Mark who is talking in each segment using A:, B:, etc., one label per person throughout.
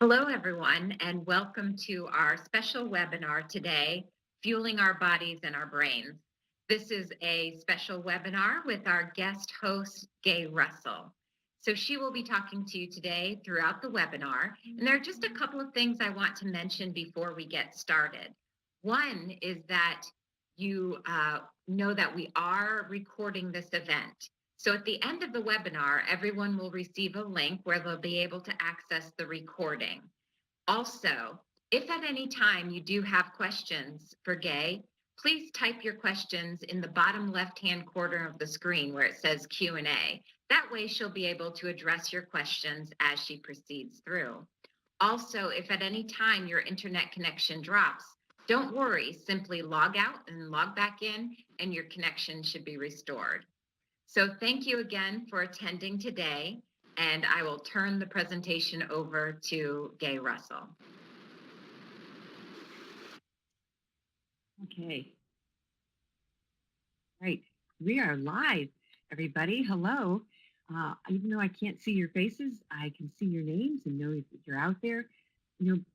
A: Hello, everyone, and welcome to our special webinar today, Fueling Our Bodies and Our Brains. This is a special webinar with our guest host, Gay Russell. So she will be talking to you today throughout the webinar, and there are just a couple of things I want to mention before we get started. One is that you know that we are recording this event. So at the end of the webinar, everyone will receive a link where they'll be able to access the recording. Also, if at any time you do have questions for Gay, please type your questions in the bottom left-hand corner of the screen where it says Q&A. That way she'll be able to address your questions as she proceeds through. Also, if at any time your internet connection drops, don't worry, simply log out and log back in and your connection should be restored. So thank you again for attending today, and I will turn the presentation over to Gay Russell.
B: Okay. Right. We are live, everybody. Hello. Even though I can't see your faces, I can see your names and know that you're out there.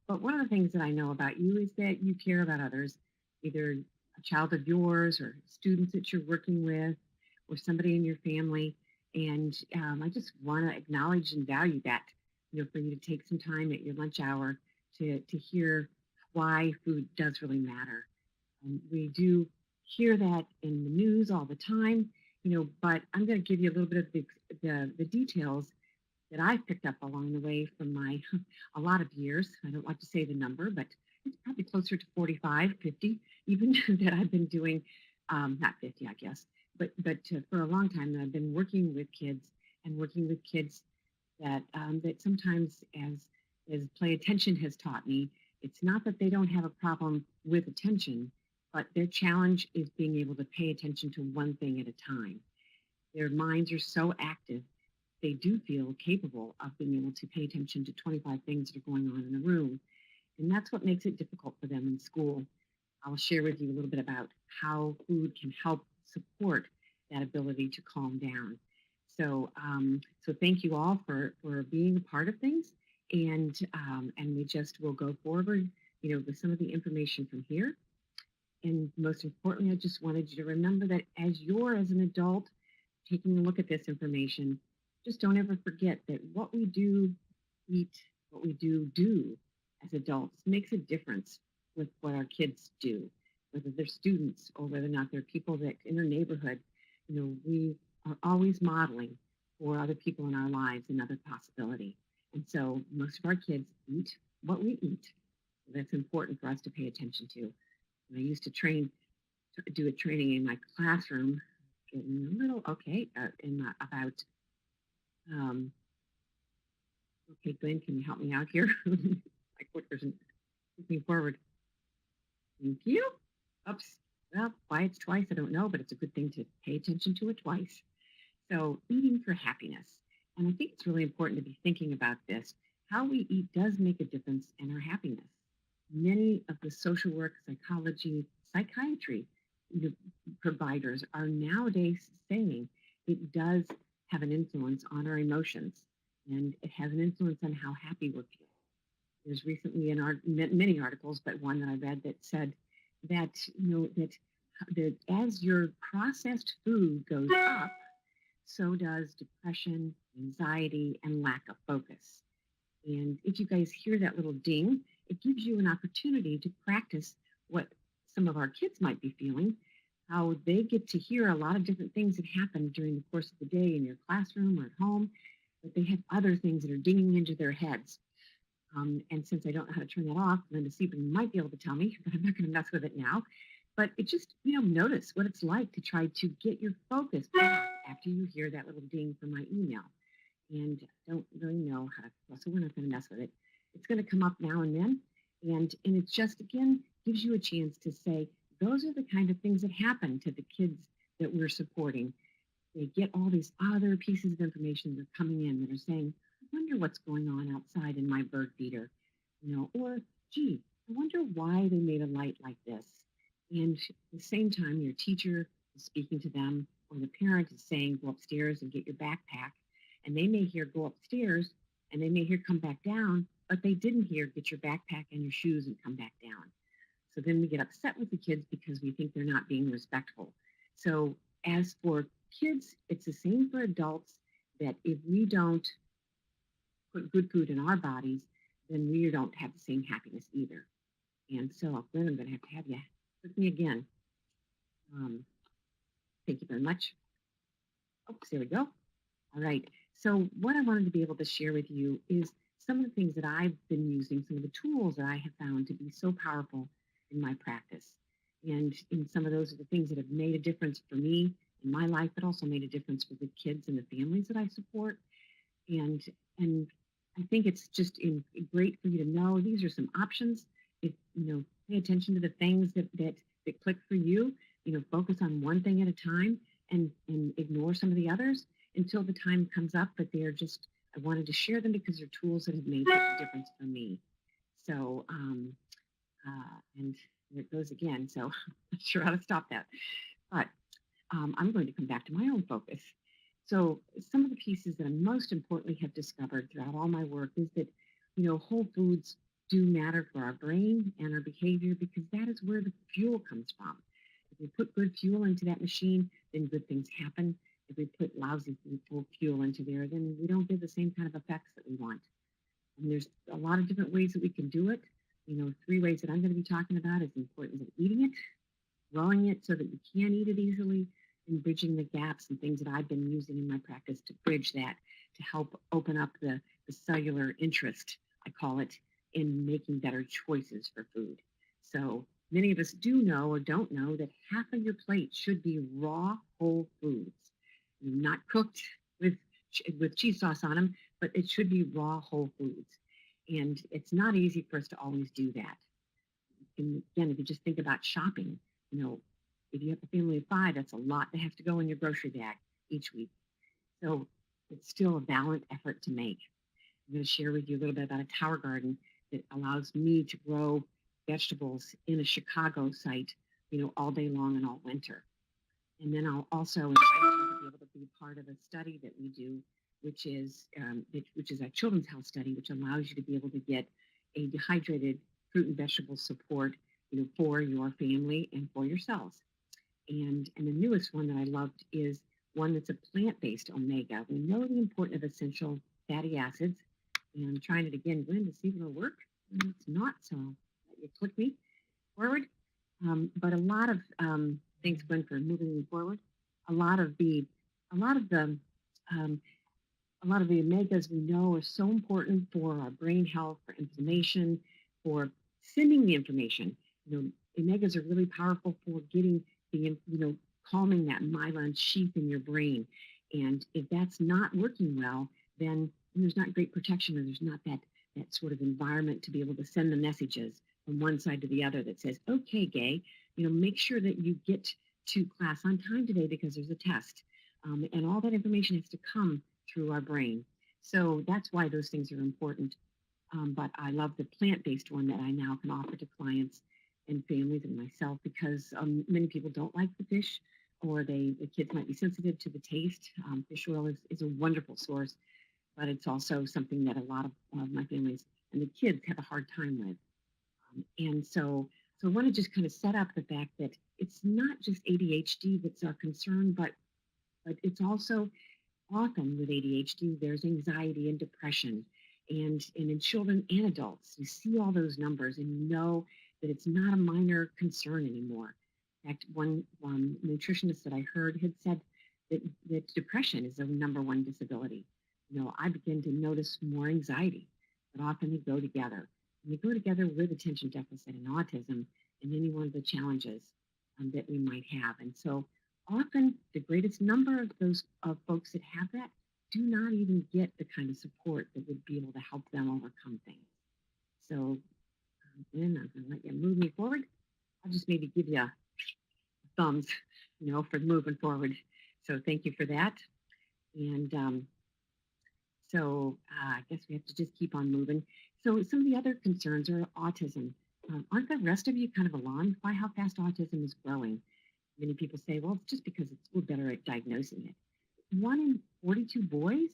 B: But one of the things that I know about you is that you care about others, either a child of yours or students that you're working with or somebody in your family. And I just want to acknowledge and value that, for you to take some time at your lunch hour to hear why food does really matter. We do hear that in the news all the time, but I'm going to give you a little bit of the details that I've picked up along the way from my a lot of years. I don't like to say the number, but it's probably closer to 45, 50 even that I've been doing, not 50, I guess, but for a long time that I've been working with kids that that sometimes as play attention has taught me, it's not that they don't have a problem with attention, but their challenge is being able to pay attention to one thing at a time. Their minds are so active, they do feel capable of being able to pay attention to 25 things that are going on in the room. And that's what makes it difficult for them in school. I'll share with you a little bit about how food can help support that ability to calm down. So thank you all for being a part of things. And we just will go forward, with some of the information from here. And most importantly, I just wanted you to remember that as an adult taking a look at this information, just don't ever forget that what we do eat, what we do as adults makes a difference with what our kids do, whether they're students or whether or not they're people that in their neighborhood. We are always modeling for other people in our lives another possibility. And so most of our kids eat what we eat. So that's important for us to pay attention to. I used to do a training in my classroom, getting a little, okay, Glenn, can you help me out here? My clicker's moving forward. Thank you. Oops. Well, why it's twice, I don't know, but it's a good thing to pay attention to it twice. So eating for happiness. And I think it's really important to be thinking about this. How we eat does make a difference in our happiness. Many of the social work, psychology, psychiatry providers are nowadays saying it does have an influence on our emotions, and it has an influence on how happy we're feeling. There's recently many articles, but one that I read that said that that as your processed food goes up, so does depression, anxiety, and lack of focus. And if you guys hear that little ding, it gives you an opportunity to practice what some of our kids might be feeling, how they get to hear a lot of different things that happen during the course of the day in your classroom or at home, but they have other things that are dinging into their heads. And since I don't know how to turn that off, Linda Siebert might be able to tell me, but I'm not going to mess with it now. But it just, notice what it's like to try to get your focus back after you hear that little ding from my email. And I don't really know how to, so we're not going to mess with it. It's going to come up now and then. And it just, again, gives you a chance to say, those are the kind of things that happen to the kids that we're supporting. They get all these other pieces of information that are coming in that are saying, I wonder what's going on outside in my bird feeder, or, gee, I wonder why they made a light like this. And at the same time, your teacher is speaking to them, or the parent is saying, go upstairs and get your backpack. And they may hear go upstairs, and they may hear come back down, but they didn't hear get your backpack and your shoes and come back down. So then we get upset with the kids because we think they're not being respectful. So as for kids, it's the same for adults that if we don't put good food in our bodies, then we don't have the same happiness either. And so, Glenn, I'm going to have you with me again. Um, Thank you very much. Oh, there we go. All right. So, what I wanted to be able to share with you is some of the things that I've been using, some of the tools that I have found to be so powerful in my practice. And in some of those are the things that have made a difference for me in my life, but also made a difference for the kids and the families that I support. And I think it's just great for you to know these are some options. If pay attention to the things that click for you. Focus on one thing at a time and ignore some of the others until the time comes up. But I wanted to share them because they're tools that have made such a difference for me. So and there it goes again. So I'm not sure how to stop that, but I'm going to come back to my own focus. So some of the pieces that I most importantly have discovered throughout all my work is that, whole foods do matter for our brain and our behavior because that is where the fuel comes from. If we put good fuel into that machine, then good things happen. If we put lousy fuel into there, then we don't get the same kind of effects that we want. And there's a lot of different ways that we can do it. 3 ways that I'm going to be talking about is the importance of eating it, growing it so that you can eat it easily, and bridging the gaps and things that I've been using in my practice to bridge that, to help open up the cellular interest, I call it, in making better choices for food. So many of us do know or don't know that half of your plate should be raw whole foods, not cooked with cheese sauce on them, but it should be raw whole foods. And it's not easy for us to always do that. And again, if you just think about shopping, if you have a family of 5, that's a lot to have to go in your grocery bag each week. So it's still a valiant effort to make. I'm going to share with you a little bit about a tower garden that allows me to grow vegetables in a Chicago site, all day long and all winter. And then I'll also invite you to be able to be part of a study that we do, which is a children's health study, which allows you to be able to get a dehydrated fruit and vegetable support, for your family and for yourselves. And the newest one that I loved is one that's a plant-based omega. We know the importance of essential fatty acids. And I'm trying it again, Glenn, to see if it'll work. And it's not, so let you click me forward. But a lot of thanks, Glenn, for moving me forward. A lot of the omegas we know are so important for our brain health, for inflammation, for sending the information. Omegas are really powerful for getting calming that myelin sheath in your brain. And if that's not working well, then there's not great protection, or there's not that sort of environment to be able to send the messages from one side to the other that says, okay, Gay, make sure that you get to class on time today because there's a test. And all that information has to come through our brain. So that's why those things are important. But I love the plant-based one that I now can offer to clients and families and myself because many people don't like the fish, or the kids might be sensitive to the taste. Fish oil is a wonderful source, but it's also something that a lot of my families and the kids have a hard time with. And so I want to just kind of set up the fact that it's not just ADHD that's our concern, but it's also often with ADHD, there's anxiety and depression. And in children and adults, you see all those numbers and you know that it's not a minor concern anymore. In fact, one nutritionist that I heard had said that depression is the number 1 disability. I begin to notice more anxiety, but often they go together. And they go together with attention deficit and autism and any one of the challenges that we might have. And so often the greatest number of those folks that have that do not even get the kind of support that would be able to help them overcome things. So then I'm going to let you move me forward. I'll just maybe give you a thumbs, for moving forward. So thank you for that. And so I guess we have to just keep on moving. So some of the other concerns are autism. Aren't the rest of you kind of alarmed by how fast autism is growing? Many people say, well, it's just because we're better at diagnosing it. 1 in 42 boys?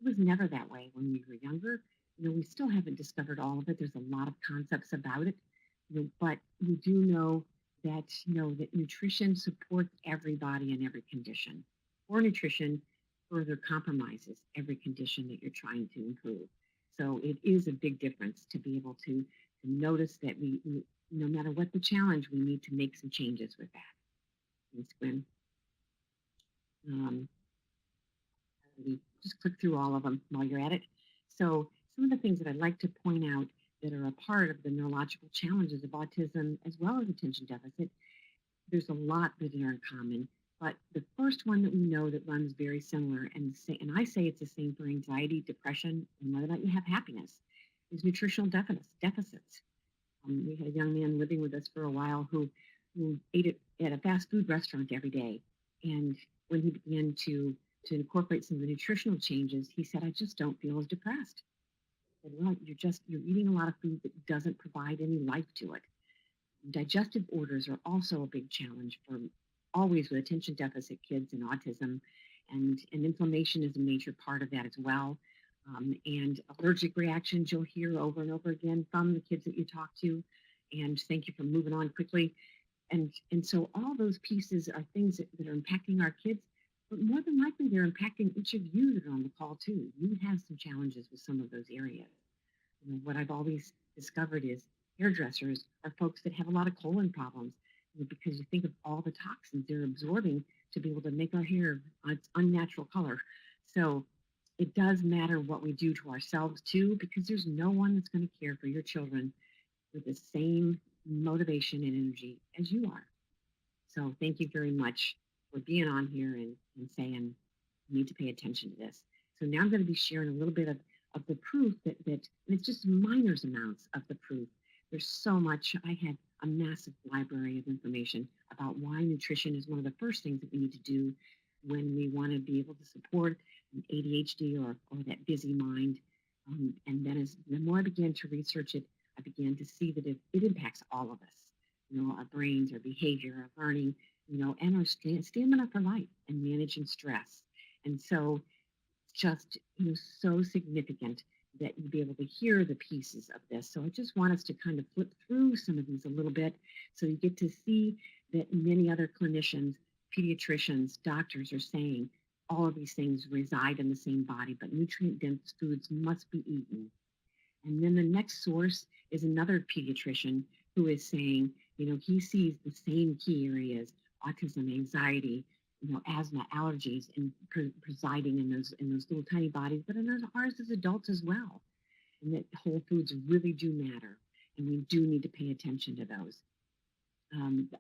B: It was never that way when we were younger. We still haven't discovered all of it. There's a lot of concepts about it, but we do know that, that nutrition supports everybody in every condition. Poor nutrition further compromises every condition that you're trying to improve. So it is a big difference to be able to notice that we, no matter what the challenge, we need to make some changes with that. Thanks, Gwen. Um, we just click through all of them while you're at it. So some of the things that I'd like to point out that are a part of the neurological challenges of autism as well as attention deficit, there's a lot that are in common. But the first one that we know that runs very similar, and I say it's the same for anxiety, depression, and whether or not you have happiness, is nutritional deficits. We had a young man living with us for a while who ate at a fast food restaurant every day. And when he began to incorporate some of the nutritional changes, he said, I just don't feel as depressed. I said, well, you're eating a lot of food that doesn't provide any life to it. Digestive orders are also a big challenge for always with attention deficit kids and autism, and inflammation is a major part of that as well. And allergic reactions you'll hear over and over again from the kids that you talk to. And thank you for moving on quickly. And so all those pieces are things that are impacting our kids, but more than likely they're impacting each of you that are on the call too. You have some challenges with some of those areas. What I've always discovered is hairdressers are folks that have a lot of colon problems, because you think of all the toxins they're absorbing to be able to make our hair its unnatural color. So it does matter what we do to ourselves too, because there's no one that's going to care for your children with the same motivation and energy as you are. So thank you very much for being on here and saying you need to pay attention to this. So now I'm going to be sharing a little bit of the proof that and it's just minor amounts of the proof. There's so much. I had a massive library of information about why nutrition is one of the first things that we need to do when we want to be able to support an ADHD or that busy mind. And then the more I began to research it, I began to see that it impacts all of us, our brains, our behavior, our learning, and our stamina for life and managing stress. And so it's just, so significant that you be able to hear the pieces of this. So I just want us to kind of flip through some of these a little bit so you get to see that many other clinicians, pediatricians, doctors are saying all of these things reside in the same body, but nutrient-dense foods must be eaten. And then the next source is another pediatrician who is saying, he sees the same key areas, autism, anxiety, asthma, allergies, and presiding in those little tiny bodies, but in ours as adults as well. And that whole foods really do matter, and we do need to pay attention to those.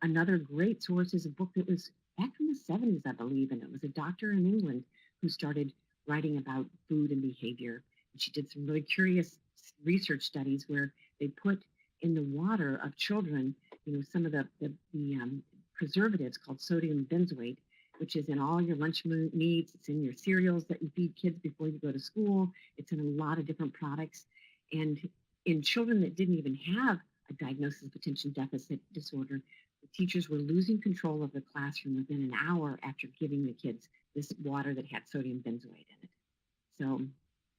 B: Another great source is a book that was back in the 70s, I believe, and it was a doctor in England who started writing about food and behavior. And she did some really curious research studies where they put in the water of children, some of the preservatives called sodium benzoate, which is in all your lunch meats. It's in your cereals that you feed kids before you go to school. It's in a lot of different products. And in children that didn't even have a diagnosis of attention deficit disorder, the teachers were losing control of the classroom within an hour after giving the kids this water that had sodium benzoate in it. So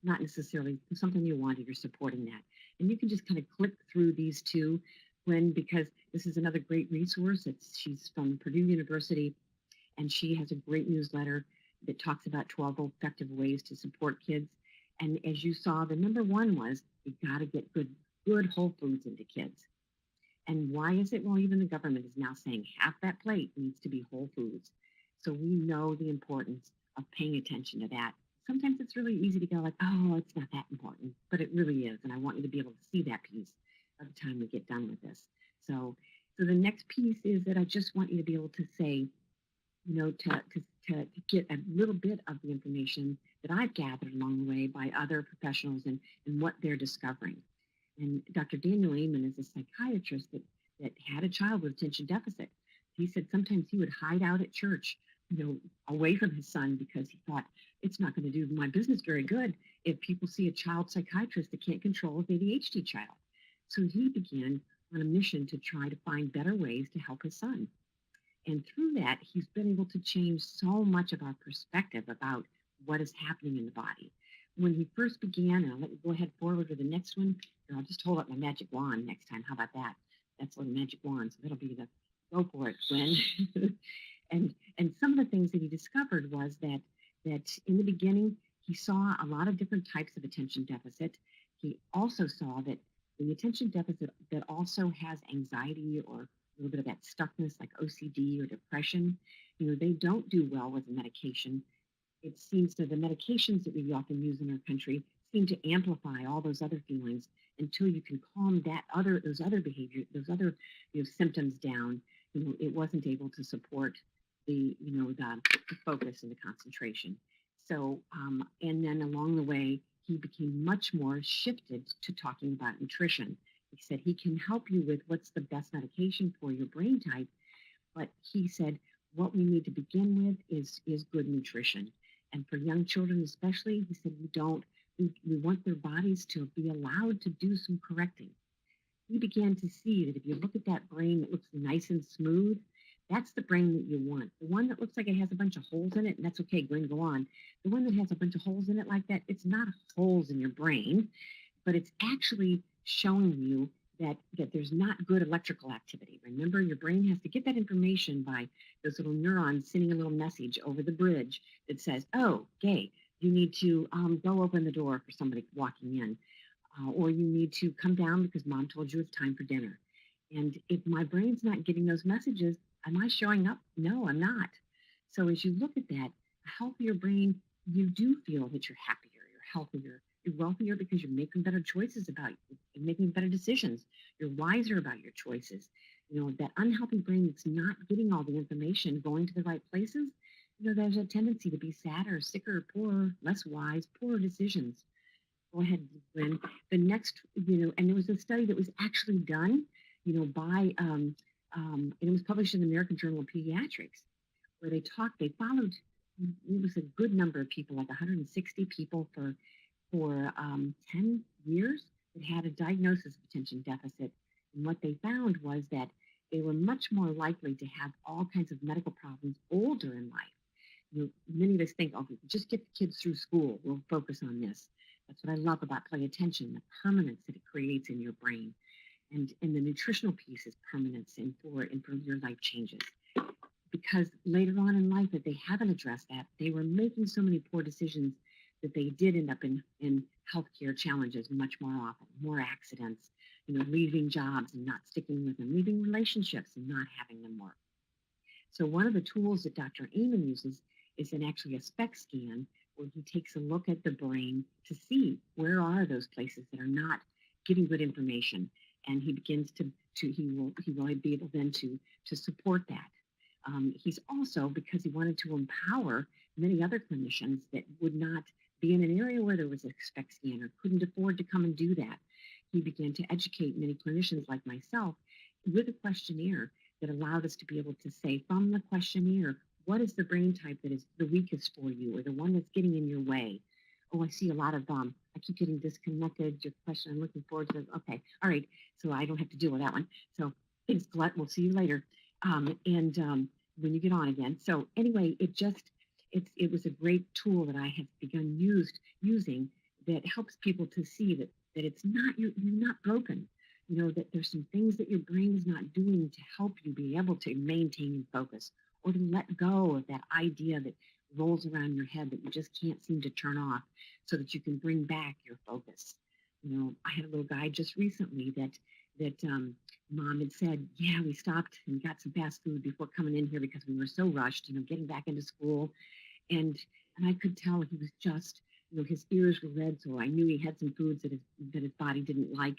B: not necessarily something you want if you're supporting that. And you can just kind of click through these two, because this is another great resource. She's from Purdue University, and she has a great newsletter that talks about 12 effective ways to support kids. And as you saw, the number one was you got to get good whole foods into kids. And why is it? Well, even the government is now saying half that plate needs to be whole foods. So we know the importance of paying attention to that. Sometimes it's really easy to go like, oh, it's not that important, but it really is. And I want you to be able to see that piece by the time we get done with this. So the next piece is that I just want you to be able to say, to get a little bit of the information that I've gathered along the way by other professionals and what they're discovering. And Dr. Dino Amon is a psychiatrist that had a child with attention deficit. He said sometimes he would hide out at church, away from his son, because he thought it's not going to do my business very good if people see a child psychiatrist that can't control his ADHD child. So he began on a mission to try to find better ways to help his son. And through that, he's been able to change so much of our perspective about what is happening in the body. when he first began, and I'll let you go ahead forward with the next one. Or I'll just hold up my magic wand next time. How about that? That's a little magic wand. So that'll be the go for it, Gwen. And some of the things that he discovered was that in the beginning he saw a lot of different types of attention deficit. He also saw that the attention deficit that also has anxiety or a little bit of that stuckness like OCD or depression, they don't do well with the medication. It seems that the medications that we often use in our country seem to amplify all those other feelings until you can calm those other behavior, those other symptoms down. It wasn't able to support the focus and the concentration. So, and then along the way, he became much more shifted to talking about nutrition. He said he can help you with what's the best medication for your brain type, but he said what we need to begin with is good nutrition. And for young children especially, he said we want their bodies to be allowed to do some correcting. He began to see that if you look at that brain that looks nice and smooth, that's the brain that you want. The one that looks like it has a bunch of holes in it, and that's okay, Gwen, go on. The one that has a bunch of holes in it like that, it's not holes in your brain, but it's actually showing you that there's not good electrical activity. Remember, your brain has to get that information by those little neurons sending a little message over the bridge that says, oh, Gay, you need to go open the door for somebody walking in, or you need to come down because mom told you it's time for dinner. And if my brain's not getting those messages, am I showing up? No, I'm not. So as you look at that, a healthier brain, you do feel that you're happier, you're healthier, you're wealthier because you're making better choices about you, you're making better decisions, you're wiser about your choices. That unhealthy brain that's not getting all the information going to the right places, there's a tendency to be sadder, sicker, poorer, less wise, poorer decisions. Go ahead, Gwen. The next, and there was a study that was actually done, by, and it was published in the American Journal of Pediatrics, where they followed, it was a good number of people, like 160 people for 10 years that had a diagnosis of attention deficit. And what they found was that they were much more likely to have all kinds of medical problems older in life. Many of us think, oh, just get the kids through school, we'll focus on this. That's what I love about play attention, the permanence that it creates in your brain. And the nutritional piece is permanence and for your life changes. Because later on in life, if they haven't addressed that, they were making so many poor decisions that they did end up in healthcare challenges much more often, more accidents, leaving jobs and not sticking with them, leaving relationships and not having them work. So one of the tools that Dr. Amon uses is actually a SPECT scan where he takes a look at the brain to see where are those places that are not getting good information. And he begins he will be able then to support that. He's also, because he wanted to empower many other clinicians that would not be in an area where there was a SPECT scan or couldn't afford to come and do that, he began to educate many clinicians like myself with a questionnaire that allowed us to be able to say from the questionnaire, what is the brain type that is the weakest for you or the one that's getting in your way? Oh, I see a lot of, I keep getting disconnected. Your question, I'm looking forward to this. Okay, all right, so I don't have to deal with that one. So thanks, Colette. We'll see you later. When you get on again. So anyway, it was a great tool that I have begun using that helps people to see that it's not, you're not broken. That there's some things that your brain is not doing to help you be able to maintain your focus or to let go of that idea that rolls around your head that you just can't seem to turn off so that you can bring back your focus. I had a little guy just recently that mom had said, yeah, we stopped and got some fast food before coming in here because we were so rushed, getting back into school. And I could tell he was just, his ears were red. So I knew he had some foods that his body didn't like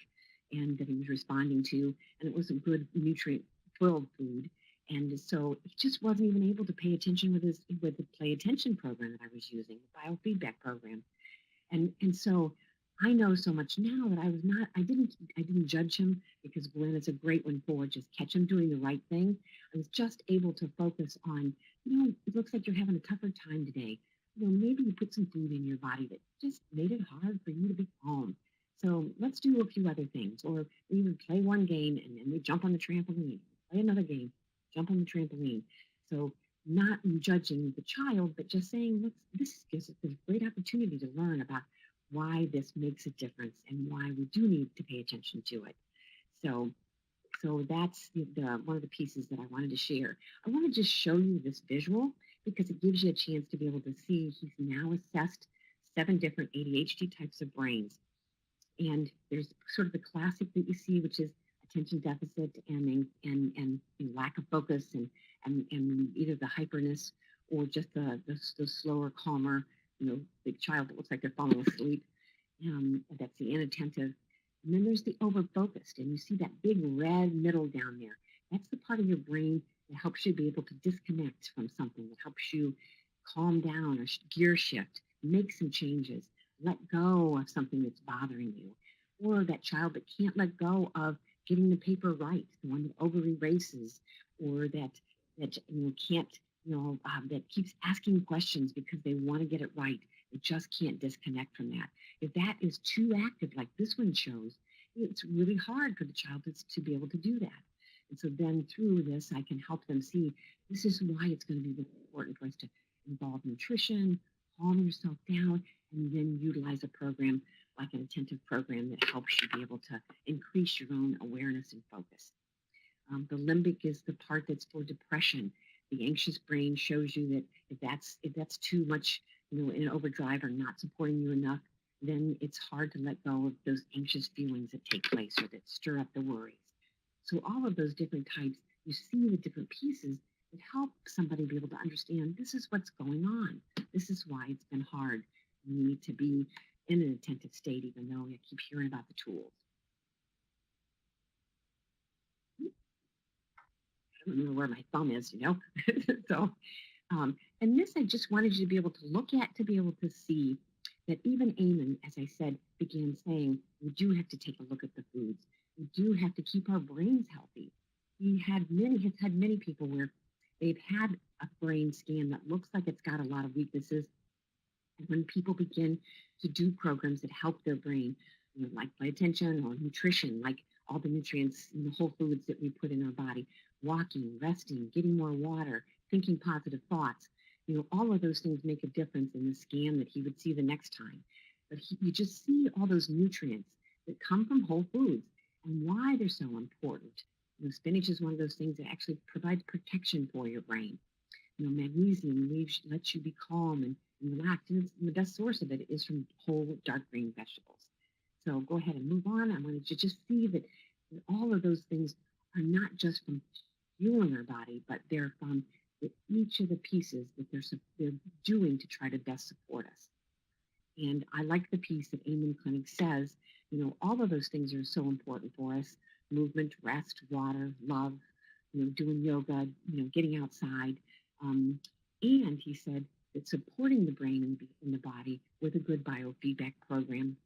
B: and that he was responding to. And it was a good nutrient-filled food. And so he just wasn't even able to pay attention with the play attention program that I was using, the biofeedback program. And so I know so much now that I didn't judge him because Glenn is a great one for just catch him doing the right thing. I was just able to focus on, it looks like you're having a tougher time today. Maybe you put some food in your body that just made it hard for you to be calm. So let's do a few other things, or we would play one game and then we jump on the trampoline, play another game, jump on the trampoline. So not judging the child, but just saying, this gives us a great opportunity to learn about why this makes a difference and why we do need to pay attention to it. So, so that's one of the pieces that I wanted to share. I want to just show you this visual because it gives you a chance to be able to see he's now assessed 7 different ADHD types of brains. And there's sort of the classic that you see, which is attention deficit and lack of focus and either the hyperness or just the slower, calmer, the child that looks like they're falling asleep. That's the inattentive. And then there's the overfocused, and you see that big red middle down there. That's the part of your brain that helps you be able to disconnect from something, that helps you calm down or gear shift, make some changes, let go of something that's bothering you. Or that child that can't let go of getting the paper right, the one that over erases, or that can't that keeps asking questions because they want to get it right. They just can't disconnect from that. If that is too active, like this one shows, it's really hard for the child to be able to do that. And so then through this, I can help them see this is why it's going to be really important for us to involve nutrition, calm yourself down, and then utilize a program like an attentive program that helps you be able to increase your own awareness and focus. The limbic is the part that's for depression. The anxious brain shows you that if that's too much, in overdrive or not supporting you enough, then it's hard to let go of those anxious feelings that take place or that stir up the worries. So all of those different types, you see the different pieces that help somebody be able to understand this is what's going on. This is why it's been hard. You need to be in an attentive state, even though I keep hearing about the tools. I don't remember where my thumb is, so, and this I just wanted you to be able to look at, to be able to see that even Amon, as I said, began saying, we do have to take a look at the foods. We do have to keep our brains healthy. Has had many people where they've had a brain scan that looks like it's got a lot of weaknesses. And when people begin to do programs that help their brain, like play attention or nutrition, like all the nutrients and the whole foods that we put in our body, walking, resting, getting more water, thinking positive thoughts, all of those things make a difference in the scan that he would see the next time. But you just see all those nutrients that come from whole foods and why they're so important. Spinach is one of those things that actually provides protection for your brain. Magnesium lets you be calm and relaxed, and the best source of it is from whole dark green vegetables. So go ahead and move on. I wanted you to just see that all of those things are not just from fueling our body, but they're from each of the pieces that they're doing to try to best support us. And I like the piece that Amon Clinic says, all of those things are so important for us: movement, rest, water, love, doing yoga, getting outside. And he said that supporting the brain and the body with a good biofeedback program.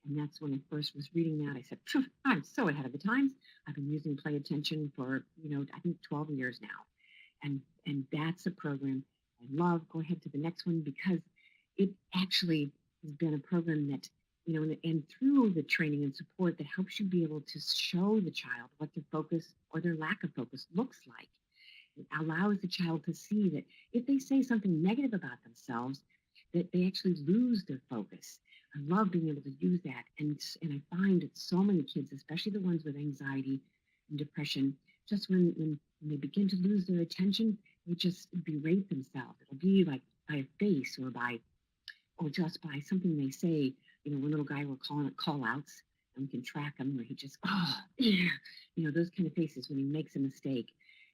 B: And that's when I first was reading that. I said, I'm so ahead of the times. I've been using Play Attention for, I think 12 years now. And that's a program I love. Go ahead to the next one, because it actually has been a program that, and through the training and support that helps you be able to show the child what their focus or their lack of focus looks like. It allows the child to see that if they say something negative about themselves, that they actually lose their focus. I love being able to use that. And I find that so many kids, especially the ones with anxiety and depression, just when they begin to lose their attention, they just berate themselves. It'll be like by a face or just by something they say. One little guy, we're calling it call outs, and we can track him where he just, oh, yeah, those kind of faces when he makes a mistake.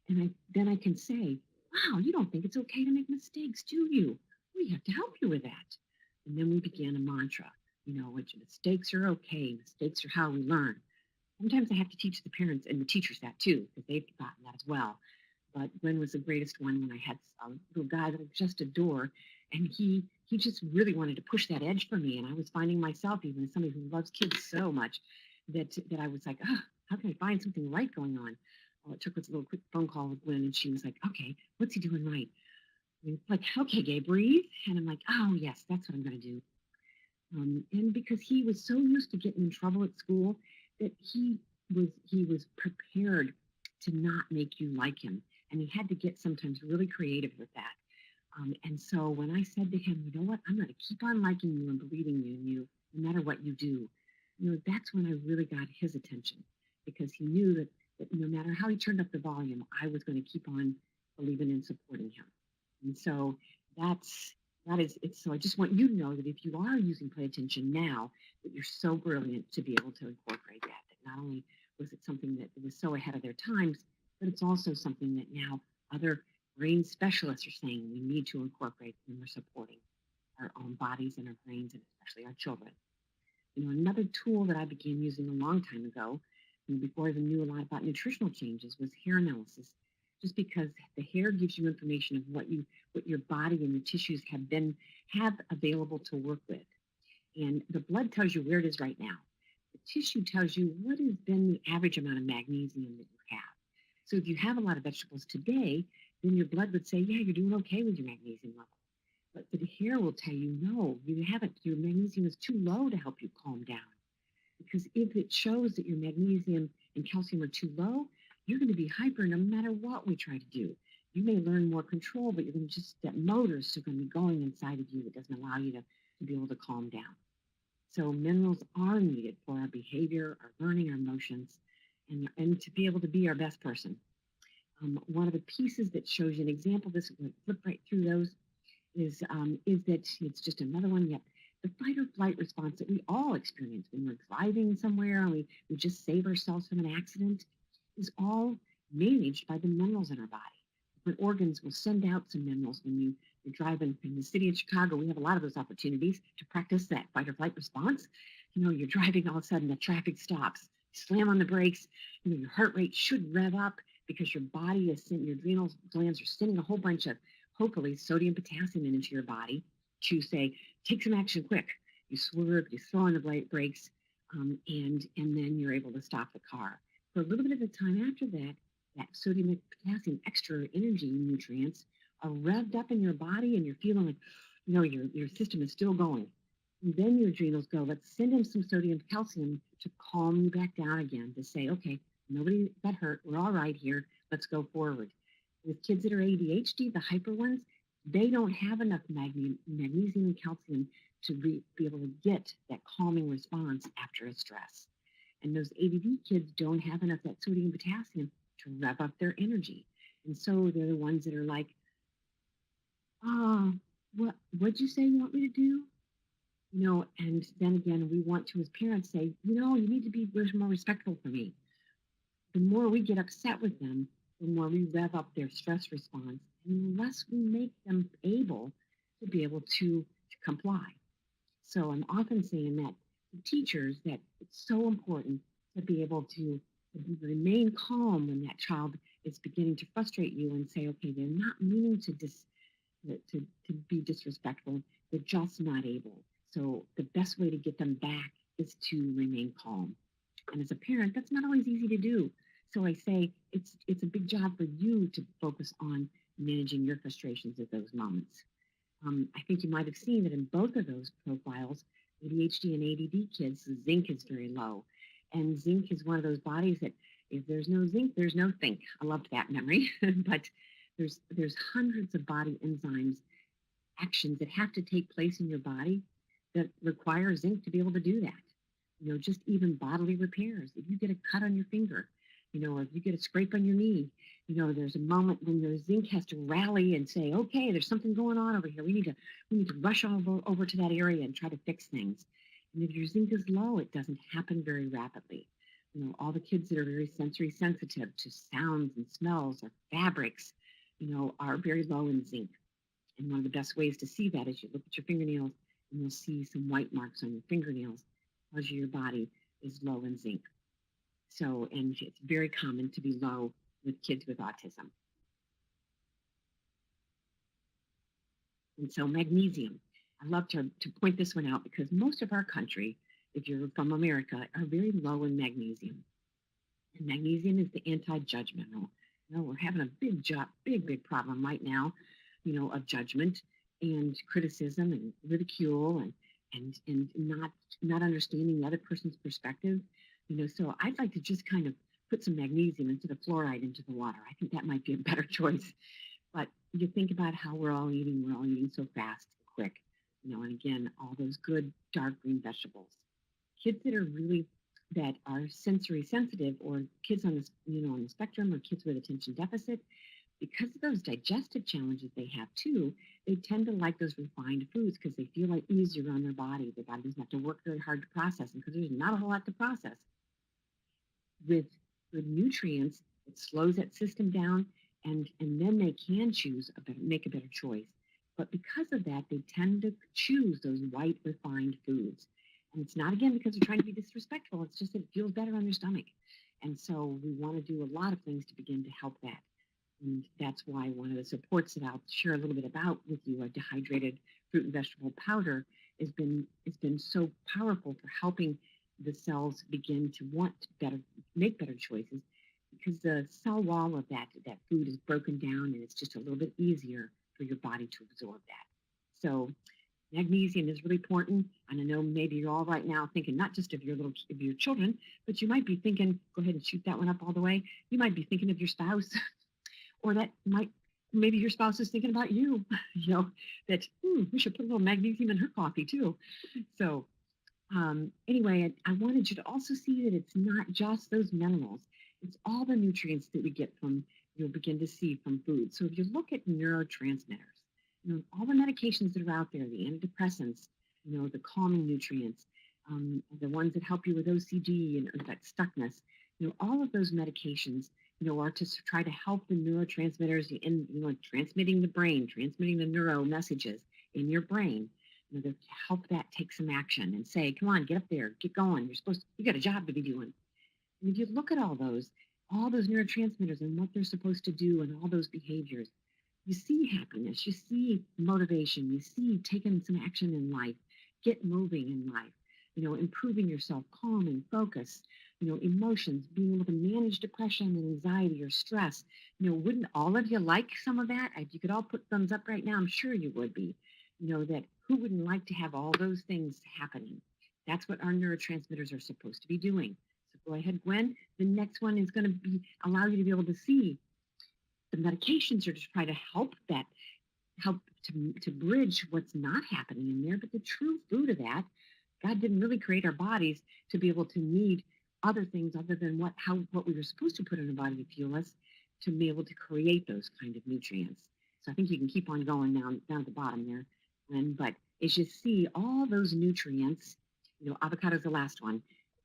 B: And then I can say, wow, you don't think it's okay to make mistakes, do you? We have to help you with that. And then we began a mantra, which mistakes are okay. Mistakes are how we learn. Sometimes I have to teach the parents and the teachers that too, because they've forgotten that as well. But Glenn was the greatest one when I had a little guy that I just adore. And he just really wanted to push that edge for me. And I was finding myself, even as somebody who loves kids so much, that I was like, oh, how can I find something right going on? Well, it took us a little quick phone call with Gwen, and she was like, okay, what's he doing right? And it's like, okay, Gabe, breathe. And I'm like, oh, yes, that's what I'm going to do. And because he was so used to getting in trouble at school that he was prepared to not make you like him. And he had to get sometimes really creative with that. And so when I said to him, you know what, I'm going to keep on liking you and believing in you, no matter what you do. That's when I really got his attention because he knew that no matter how he turned up the volume, I was going to keep on believing and supporting him. And so that's that is it's so I just want you to know that if you are using play attention now, that you're so brilliant to be able to incorporate that. That not only was it something that was so ahead of their times, but it's also something that now other brain specialists are saying we need to incorporate when we're supporting our own bodies and our brains and especially our children. Another tool that I began using a long time ago, before I even knew a lot about nutritional changes, was hair analysis. Just because the hair gives you information of what your body and your tissues have available to work with. And the blood tells you where it is right now. The tissue tells you what has been the average amount of magnesium that you have. So if you have a lot of vegetables today, then your blood would say, yeah, you're doing okay with your magnesium level. But the hair will tell you, no, you haven't. Your magnesium is too low to help you calm down. Because if it shows that your magnesium and calcium are too low, you're going to be hyper no matter what we try to do. You may learn more control, but you're going to that motor is still going to be going inside of you that doesn't allow you to be able to calm down. So minerals are needed for our behavior, our learning, our emotions, and to be able to be our best person. One of the pieces that shows you an example, this will flip right through those, is that it's just another one yet. The fight or flight response that we all experience when we're driving somewhere and we just save ourselves from an accident is all managed by the minerals in our body. Different organs will send out some minerals when you're driving in the city of Chicago. We have a lot of those opportunities to practice that fight or flight response. You're driving, all of a sudden the traffic stops. You slam on the brakes. Your heart rate should rev up because your body is sending, your adrenal glands are sending a whole bunch of, hopefully, sodium, potassium into your body to say, take some action quick. You swerve, you throw on the brakes, and then you're able to stop the car. For a little bit of the time after that, that sodium and potassium, extra energy nutrients are revved up in your body, and you're feeling like, your system is still going. And then your adrenals go, let's send in some sodium, calcium to calm you back down again, to say, okay, nobody got hurt. We're all right here. Let's go forward. With kids that are ADHD, the hyper ones, they don't have enough magnesium and calcium to be able to get that calming response after a stress. And those ADD kids don't have enough that sodium and potassium to rev up their energy. And so they're the ones that are like, what'd you say you want me to do? And then again, we want to, as parents, say, you need to be more respectful for me. The more we get upset with them, the more we rev up their stress response, and the less we make them able to be able to comply. So I'm often saying that to teachers that it's so important to be able to remain calm when that child is beginning to frustrate you and say, okay, they're not meaning to be disrespectful, they're just not able. So the best way to get them back is to remain calm. And as a parent, that's not always easy to do. So I say it's a big job for you to focus on managing your frustrations at those moments. I think you might have seen that in both of those profiles, ADHD and ADD kids, zinc is very low. And zinc is one of those bodies that if there's no zinc, there's no think. I loved that memory. But there's hundreds of body enzymes, actions that have to take place in your body that require zinc to be able to do that. Just even bodily repairs. If you get a cut on your finger, or if you get a scrape on your knee, there's a moment when your zinc has to rally and say, okay, there's something going on over here. We need to rush over to that area and try to fix things. And if your zinc is low, it doesn't happen very rapidly. All the kids that are very sensory sensitive to sounds and smells or fabrics, are very low in zinc. And one of the best ways to see that is you look at your fingernails and you'll see some white marks on your fingernails. Tells you your body is low in zinc. So, and it's very common to be low with kids with autism. And so magnesium, I love to point this one out because most of our country, if you're from America, are very low in magnesium. And magnesium is the anti-judge mineral. We're having a big problem right now, of judgment and criticism and ridicule and not understanding the other person's perspective. So I'd like to just kind of put some magnesium instead of fluoride into the water. I think that might be a better choice. But you think about how we're all eating so fast and quick. And again, all those good dark green vegetables. Kids that are sensory sensitive, or kids on on the spectrum, or kids with attention deficit, because of those digestive challenges they have too, they tend to like those refined foods because they feel like easier on their body. Their body doesn't have to work very hard to process them because there's not a whole lot to process. With good nutrients, it slows that system down, and then they can make a better choice. But because of that, they tend to choose those white refined foods. And it's not, again, because they're trying to be disrespectful. It's just that it feels better on their stomach. And so we want to do a lot of things to begin to help that. And that's why one of the supports that I'll share a little bit about with you, a dehydrated fruit and vegetable powder, has been so powerful for helping the cells begin to make better choices, because the cell wall of that food is broken down, and it's just a little bit easier for your body to absorb that. So magnesium is really important. And I know maybe you're all right now thinking not just of your children, but you might be thinking, go ahead and shoot that one up all the way. You might be thinking of your spouse, or maybe your spouse is thinking about you, that we should put a little magnesium in her coffee too. So anyway, I wanted you to also see that it's not just those minerals. It's all the nutrients that we get you'll begin to see from food. So if you look at neurotransmitters, all the medications that are out there, the antidepressants, the calming nutrients, the ones that help you with OCD and that stuckness, all of those medications, are to try to help the neurotransmitters in, transmitting the brain, transmitting the neuro messages in your brain, to help that take some action and say, come on, get up there, get going. You got a job to be doing. And if you look at all those neurotransmitters and what they're supposed to do and all those behaviors, you see happiness, you see motivation, you see taking some action in life, get moving in life, improving yourself, calm and focus, emotions, being able to manage depression and anxiety or stress. Wouldn't all of you like some of that? If you could all put thumbs up right now, I'm sure you would be. That who wouldn't like to have all those things happening? That's what our neurotransmitters are supposed to be doing. So go ahead, Gwen. The next one is going to allow you to be able to see the medications are to try to help to bridge what's not happening in there. But the true food of that, God didn't really create our bodies to be able to need other things other than what we were supposed to put in our body to fuel us, to be able to create those kind of nutrients. So I think you can keep on going down at the bottom there, Glenn. But as you see, all those nutrients, avocado is the last one.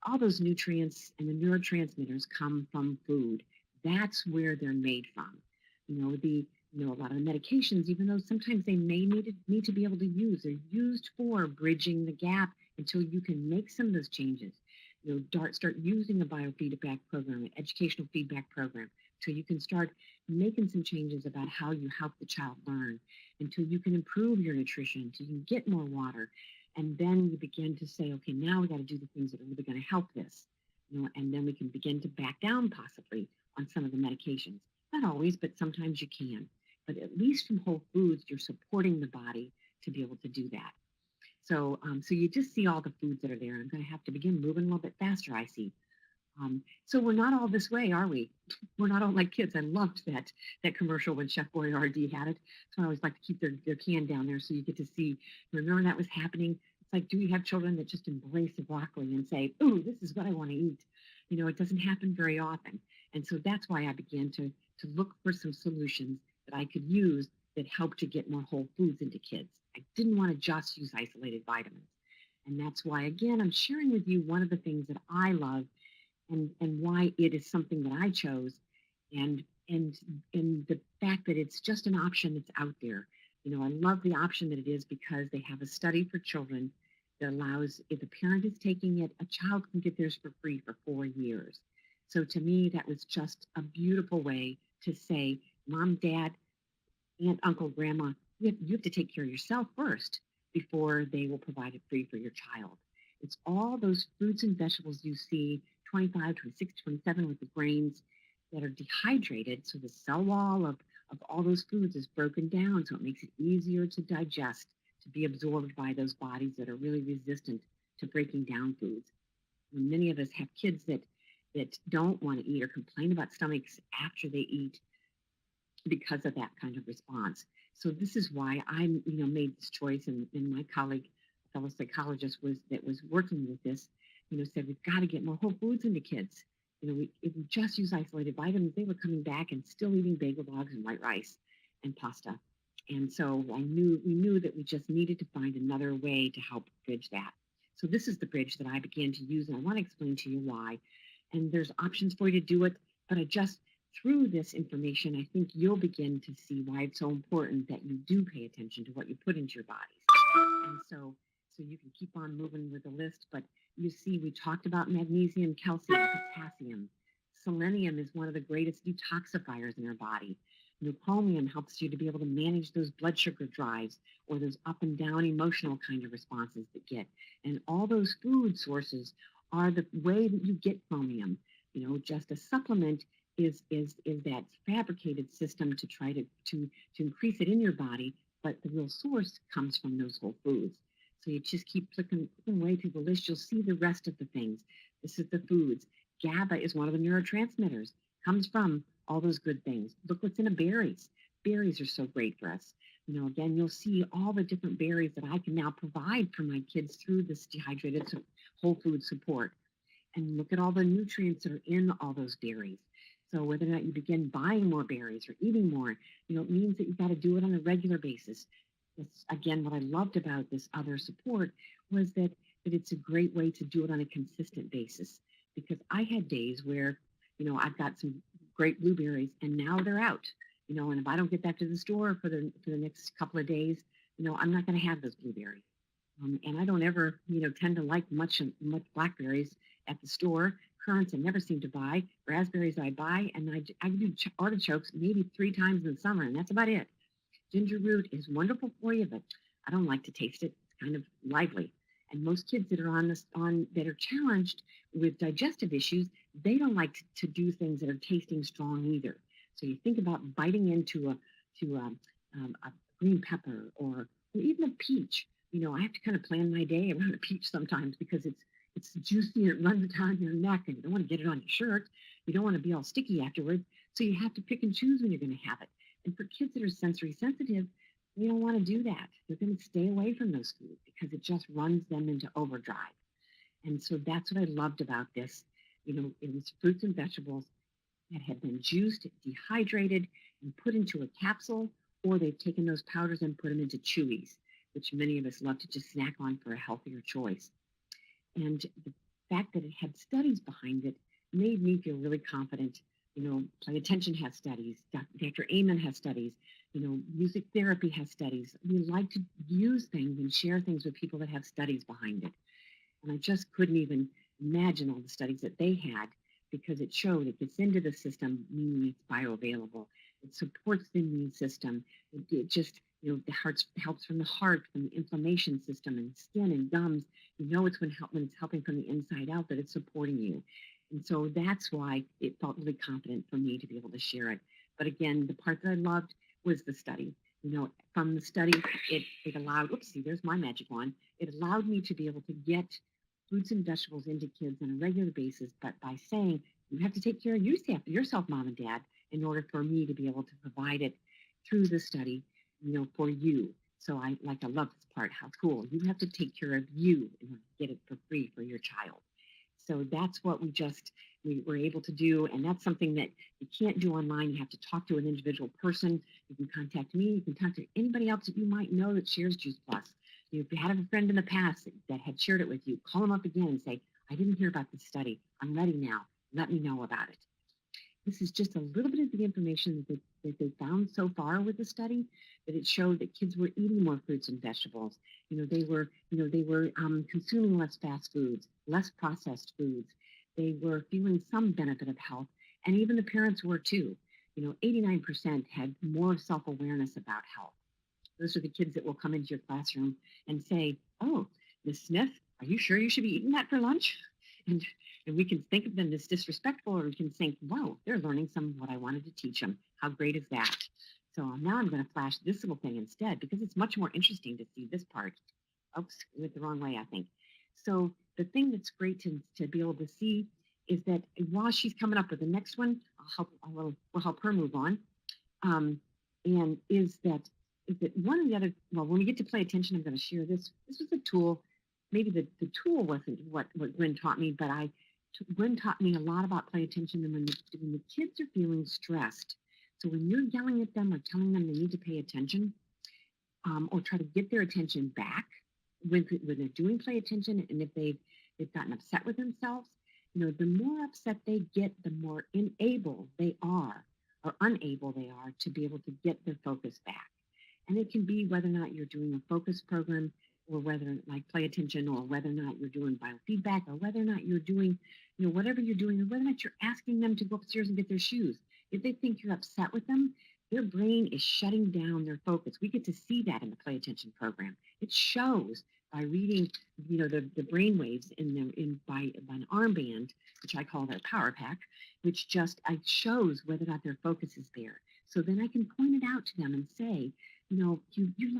B: All those nutrients and the neurotransmitters come from food. That's where they're made from. A lot of the medications, even though sometimes they may need to be able to they're used for bridging the gap until you can make some of those changes. Start using a biofeedback program, an educational feedback program, until you can start making some changes about how you help the child learn, until you can improve your nutrition, until you can get more water. And then you begin to say, okay, now we got to do the things that are really going to help this, and then we can begin to back down possibly on some of the medications. Not always, but sometimes you can. But at least from whole foods, you're supporting the body to be able to do that. So you just see all the foods that are there. I'm going to have to begin moving a little bit faster, I see. So we're not all this way, are we? We're not all like kids. I loved that commercial when Chef Boyardee had it. So I always like to keep their can down there so you get to see. Remember that was happening? It's like, do we have children that just embrace the broccoli and say, ooh, this is what I want to eat? It doesn't happen very often. And so that's why I began to look for some solutions that I could use that help to get more whole foods into kids. I didn't want to just use isolated vitamins. And that's why, again, I'm sharing with you one of the things that I love and why it is something that I chose, and the fact that it's just an option that's out there. I love the option that it is because they have a study for children that allows, if a parent is taking it, a child can get theirs for free for 4 years. So to me, that was just a beautiful way to say, Mom, Dad, Aunt, Uncle, Grandma, you have to take care of yourself first before they will provide it free for your child. It's all those fruits and vegetables you see, 25, 26, 27 with the grains that are dehydrated. So the cell wall of all those foods is broken down. So it makes it easier to digest, to be absorbed by those bodies that are really resistant to breaking down foods. And many of us have kids that don't want to eat or complain about stomachs after they eat because of that kind of response. So this is why I, made this choice, and my colleague, fellow psychologist, was working with this, said we've got to get more whole foods into kids. If we just use isolated vitamins, they were coming back and still eating bagel logs and white rice and pasta. And so we knew that we just needed to find another way to help bridge that. So this is the bridge that I began to use, and I want to explain to you why. And there's options for you to do it, but I just through this information, I think you'll begin to see why it's so important that you do pay attention to what you put into your bodies. And so you can keep on moving with the list, but you see, we talked about magnesium, calcium, potassium. Selenium is one of the greatest detoxifiers in our body. Chromium helps you to be able to manage those blood sugar drives or those up and down emotional kind of responses that get. And all those food sources are the way that you get chromium. Just a supplement is that fabricated system to try to increase it in your body, but the real source comes from those whole foods. So you just keep clicking away through the list. You'll see the rest of the things. This is the foods. GABA is one of the neurotransmitters. Comes from all those good things. Look what's in the berries. Berries are so great for us. Again, you'll see all the different berries that I can now provide for my kids through this dehydrated whole food support. And look at all the nutrients that are in all those berries. So whether or not you begin buying more berries or eating more, it means that you've got to do it on a regular basis. That's, again, what I loved about this other support was that it's a great way to do it on a consistent basis. Because I had days where, I've got some great blueberries and now they're out. And if I don't get back to the store for the next couple of days, I'm not going to have those blueberries. And I don't ever, tend to like much blackberries at the store. Currants I never seem to buy. Raspberries I buy, and I do artichokes maybe 3 times in the summer, and that's about it. Ginger root is wonderful for you, but I don't like to taste it. It's kind of lively. And most kids that are that are challenged with digestive issues, they don't like to do things that are tasting strong either. So you think about biting into a green pepper or even a peach. I have to kind of plan my day around a peach sometimes because it's juicy and it runs down your neck and you don't want to get it on your shirt. You don't want to be all sticky afterwards. So you have to pick and choose when you're going to have it. And for kids that are sensory sensitive, they don't want to do that. They're going to stay away from those foods because it just runs them into overdrive. And so that's what I loved about this. It was fruits and vegetables that had been juiced, dehydrated, and put into a capsule, or they've taken those powders and put them into chewies, which many of us love to just snack on for a healthier choice. And the fact that it had studies behind it made me feel really confident. Play Attention has studies. Dr. Amon has studies. Music therapy has studies. We like to use things and share things with people that have studies behind it. And I just couldn't even imagine all the studies that they had because it showed it gets into the system, meaning it's bioavailable. It supports the immune system. It just, the heart helps from the heart, from the inflammation system and skin and gums. It's when it's helping from the inside out that it's supporting you. And so that's why it felt really confident for me to be able to share it. But again, the part that I loved was the study. From the study, it allowed, there's my magic wand. It allowed me to be able to get fruits and vegetables into kids on a regular basis, but by saying, you have to take care of yourself, mom and dad, in order for me to be able to provide it through the study, for you. So I love this part. How cool. You have to take care of you in order to get it for free for your child. So that's what we were able to do. And that's something that you can't do online. You have to talk to an individual person. You can contact me. You can talk to anybody else that you might know that shares Juice Plus. If you had a friend in the past that had shared it with you, call them up again and say, I didn't hear about this study. I'm ready now. Let me know about it. This is just a little bit of the information that they found so far with the study, that it showed that kids were eating more fruits and vegetables. They were consuming less fast foods, less processed foods. They were feeling some benefit of health, and even the parents were too. 89% had more self-awareness about health. Those are the kids that will come into your classroom and say, oh, Miss Smith, are you sure you should be eating that for lunch? And we can think of them as disrespectful, or we can think, wow, they're learning some of what I wanted to teach them. How great is that? So now I'm going to flash this little thing instead because it's much more interesting to see this part. Oops, went the wrong way, I think. So the thing that's great to be able to see is that while she's coming up with the next one, we'll help her move on. And is that is that one of the other, well, when we get to play attention, I'm going to share this. This was a tool. Maybe the tool wasn't what Gwen taught me, but Gwen taught me a lot about play attention. And when the kids are feeling stressed, so when you're yelling at them or telling them they need to pay attention, or try to get their attention back when they're doing play attention, and if they've gotten upset with themselves, the more upset they get, the more unable they are to be able to get their focus back. And it can be whether or not you're doing a focus program, or whether like play attention, or whether or not you're doing biofeedback, or whether or not you're doing, whatever you're doing, or whether or not you're asking them to go upstairs and get their shoes. If they think you're upset with them, their brain is shutting down their focus. We get to see that in the play attention program. It shows by reading, the brain waves by an armband, which I call their power pack, which just shows whether or not their focus is there. So then I can point it out to them and say, you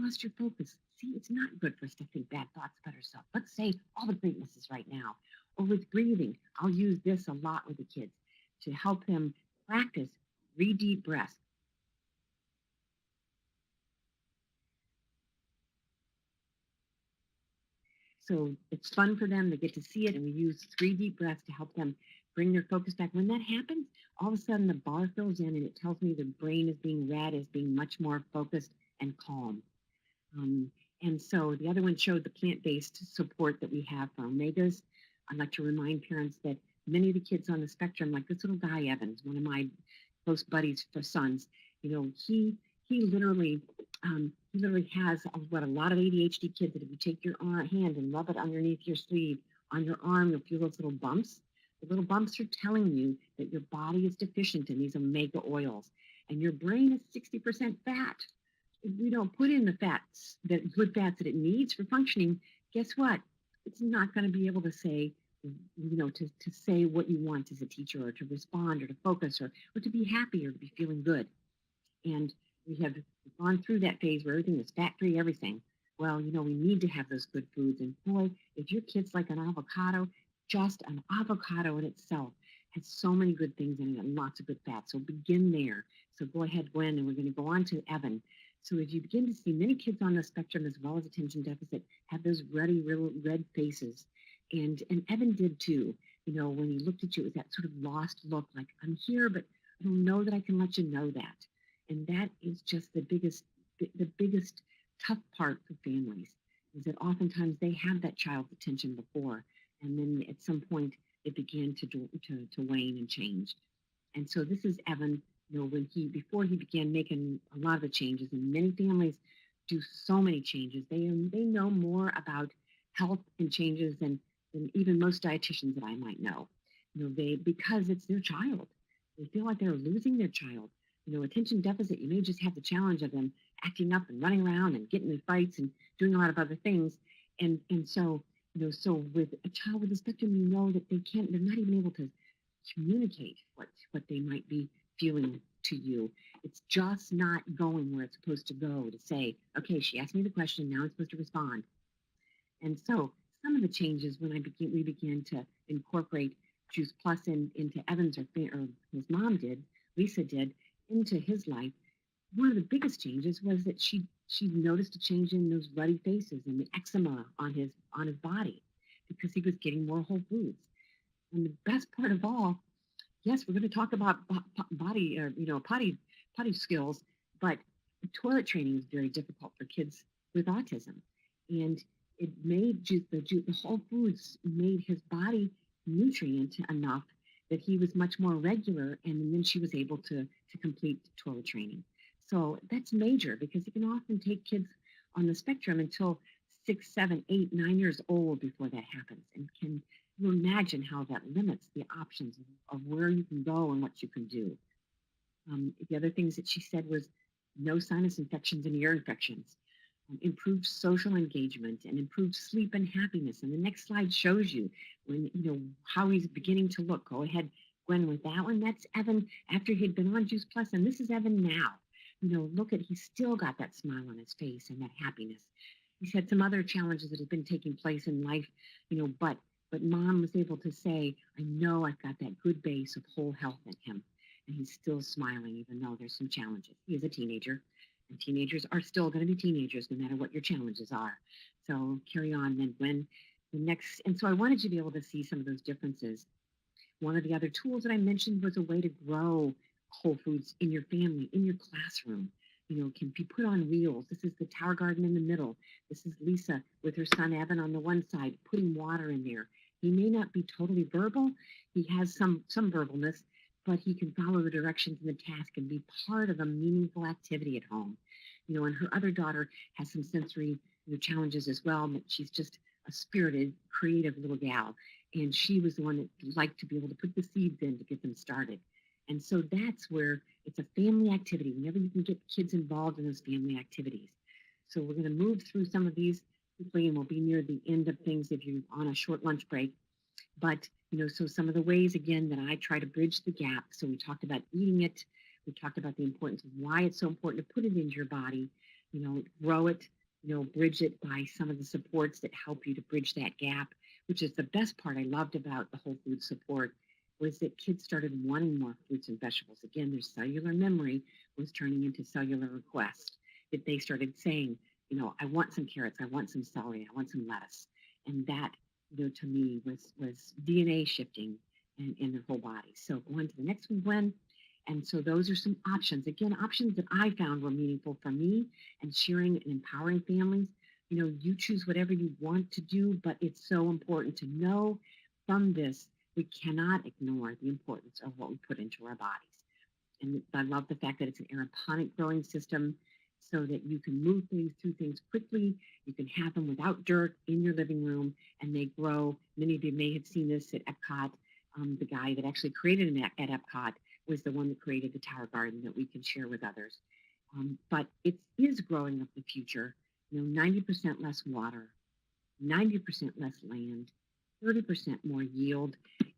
B: lost your focus. See, it's not good for us to think bad thoughts about ourselves. Let's say all the greatnesses right now. Or with breathing, I'll use this a lot with the kids to help them practice 3 deep breaths. So it's fun for them. They get to see it, and we use 3 deep breaths to help them bring their focus back. When that happens, all of a sudden the bar fills in, and it tells me the brain is being read as being much more focused and calm. And so the other one showed the plant-based support that we have for omegas. I'd like to remind parents that many of the kids on the spectrum, like this little guy, Evans, one of my close buddies for sons, he literally has what a lot of ADHD kids, that if you take your hand and rub it underneath your sleeve, on your arm, you'll feel those little bumps. The little bumps are telling you that your body is deficient in these omega oils, and your brain is 60% fat. If we don't put in the fats, the good fats that it needs for functioning, guess what? It's not going to be able to say, to say what you want as a teacher, or to respond, or to focus, or to be happy, or to be feeling good. And we have gone through that phase where everything is fat-free, everything. Well, we need to have those good foods. And boy, if your kids like an avocado, just an avocado in itself has so many good things in it and lots of good fats. So begin there. So go ahead, Gwen, and we're going to go on to Evan. So as you begin to see, many kids on the spectrum, as well as attention deficit, have those ruddy, real red faces. And Evan did too. When he looked at you, it was that sort of lost look, like, I'm here, but I don't know that I can let you know that. And that is just the biggest tough part for families, is that oftentimes they have that child's attention before, and then at some point it began to wane and change. And so this is Evan, before he began making a lot of the changes, and many families do so many changes. They know more about health and changes than even most dietitians that I might know. Because it's their child. They feel like they're losing their child. Attention deficit, you may just have the challenge of them acting up and running around and getting in fights and doing a lot of other things. And so, so with a child with a spectrum, that they're not even able to communicate what they might be feeling to you. It's just not going where it's supposed to go, to say, okay, she asked me the question, now I'm supposed to respond. And so some of the changes when we began to incorporate Juice Plus into Evans, or his mom did, Lisa did, into his life, one of the biggest changes was that she noticed a change in those ruddy faces and the eczema on his body, because he was getting more whole foods. And the best part of all, yes, we're going to talk about body, potty skills, but toilet training is very difficult for kids with autism, and it made the whole foods made his body nutrient enough that he was much more regular, and then she was able to complete toilet training. So that's major, because it can often take kids on the spectrum until 6, 7, 8, 9 years old before that happens. And can you imagine how that limits the options of where you can go and what you can do? The other things that she said was no sinus infections and ear infections, improved social engagement, and improved sleep and happiness. And the next slide shows you how he's beginning to look. Go ahead, Gwen, with that one. That's Evan after he'd been on Juice Plus, and this is Evan now. Look at, he's still got that smile on his face and that happiness. He's had some other challenges that have been taking place in life, but mom was able to say, I know I've got that good base of whole health in him. And he's still smiling, even though there's some challenges. He is a teenager. And teenagers are still going to be teenagers no matter what your challenges are. So carry on. Then when the next, and so I wanted you to be able to see some of those differences. One of the other tools that I mentioned was a way to grow whole foods in your family, in your classroom. Can be put on wheels. This is the tower garden in the middle. This is Lisa with her son Evan on the one side, putting water in there. He may not be totally verbal. He has some verbalness, but he can follow the directions in the task and be part of a meaningful activity at home. And her other daughter has some sensory challenges as well, but she's just a spirited, creative little gal. And she was the one that liked to be able to put the seeds in to get them started. And so that's where it's a family activity, whenever you can get kids involved in those family activities. So we're going to move through some of these quickly, and we'll be near the end of things if you're on a short lunch break. But, so some of the ways, again, that I try to bridge the gap. So we talked about eating it. We talked about the importance of why it's so important to put it into your body, grow it, bridge it by some of the supports that help you to bridge that gap, which is the best part I loved about the whole food support, was that kids started wanting more fruits and vegetables. Again, their cellular memory was turning into cellular request, that they started saying, I want some carrots, I want some celery, I want some lettuce. And that, to me was DNA shifting in their whole body. So going to the next one, Gwen. And so those are some options. Again, options that I found were meaningful for me and sharing and empowering families. You choose whatever you want to do, but it's so important to know from this, we cannot ignore the importance of what we put into our bodies. And I love the fact that it's an aeroponic growing system so that you can move through things quickly. You can have them without dirt in your living room, and they grow. Many of you may have seen this at Epcot. The guy that actually created them at Epcot was the one that created the tower garden that we can share with others. But it is growing of the future. 90% less water, 90% less land, 30% more yield.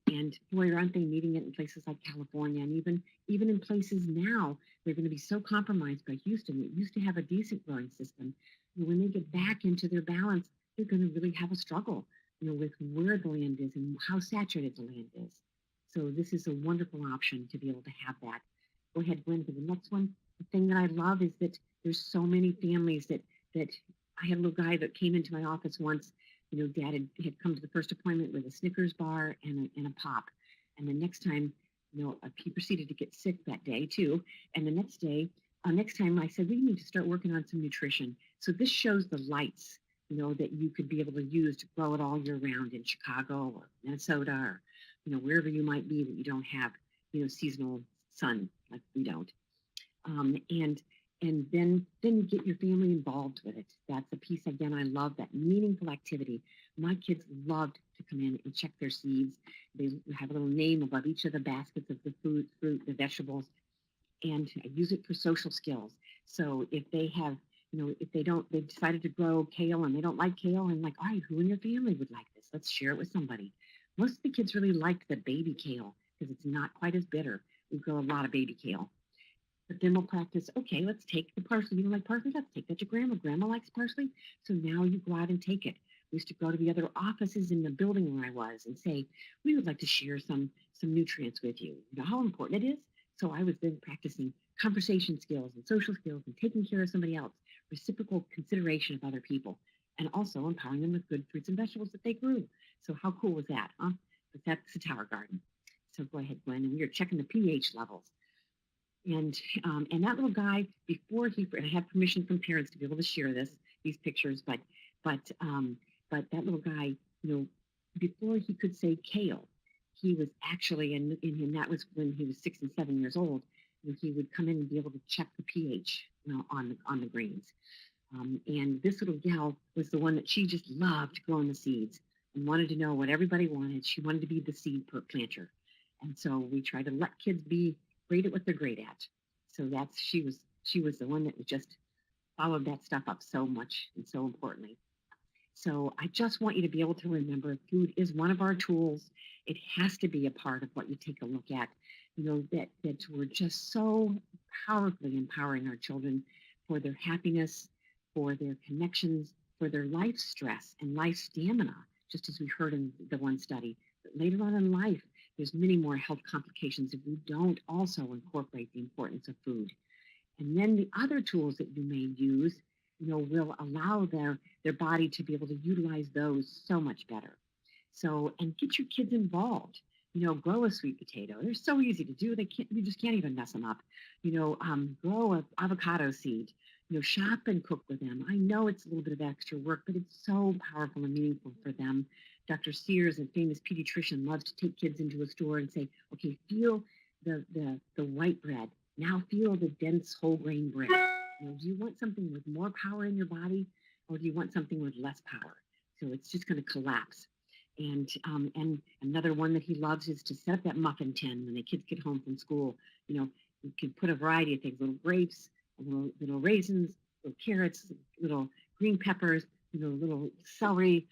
B: And boy, aren't they needing it in places like California, and even in places now, they're going to be so compromised by Houston that used to have a decent growing system. When they get back into their balance, they're going to really have a struggle, with where the land is and how saturated the land is. So this is a wonderful option to be able to have that. Go ahead, Gwen, to the next one. The thing that I love is that there's so many families that I had a little guy that came into my office once. Dad had come to the first appointment with a Snickers bar and a pop. And the next time, he proceeded to get sick that day too. And the next time I said, we need to start working on some nutrition. So this shows the lights, that you could be able to use to grow it all year round in Chicago or Minnesota or, wherever you might be that you don't have, seasonal sun like we don't. And then you get your family involved with it. That's a piece, again, I love that meaningful activity. My kids loved to come in and check their seeds. They have a little name above each of the baskets of the fruit, the vegetables, and I use it for social skills. So if they have, if they decided to grow kale and they don't like kale, I'm like, all right, who in your family would like this? Let's share it with somebody. Most of the kids really liked the baby kale because it's not quite as bitter. We grow a lot of baby kale. But then we'll practice, okay, let's take the parsley. You don't like parsley? Let's take that to grandma. Grandma likes parsley. So now you go out and take it. We used to go to the other offices in the building where I was and say, we would like to share some nutrients with you. You know how important it is? So I was then practicing conversation skills and social skills and taking care of somebody else, reciprocal consideration of other people, and also empowering them with good fruits and vegetables that they grew. So how cool was that, huh? But that's the tower garden. So go ahead, Gwen, and we are checking the pH levels. And that little guy, before and I had permission from parents to be able to share these pictures, but that little guy, before he could say kale, he was actually, and that was when he was 6 and 7 years old, he would come in and be able to check the pH, on the greens. And this little gal was the one that she just loved growing the seeds and wanted to know what everybody wanted. She wanted to be the seed planter. And so we tried to let kids be great at what they're great at. So she was the one that just followed that stuff up so much and so importantly. So I just want you to be able to remember food is one of our tools. It has to be a part of what you take a look at, that we're just so powerfully empowering our children for their happiness, for their connections, for their life stress and life stamina, just as we heard in the one study. But later on in life, there's many more health complications if we don't also incorporate the importance of food. And then the other tools that you may use, will allow their body to be able to utilize those so much better. So, and get your kids involved. Grow a sweet potato. They're so easy to do. You just can't even mess them up. Grow an avocado seed. Shop and cook with them. I know it's a little bit of extra work, but it's so powerful and meaningful for them. Dr. Sears, a famous pediatrician, loves to take kids into a store and say, okay, feel the white bread. Now feel the dense whole grain bread. Do you want something with more power in your body, or do you want something with less power? So it's just going to collapse. And another one that he loves is to set up that muffin tin when the kids get home from school. You can put a variety of things: little grapes, little raisins, little carrots, little green peppers, little celery,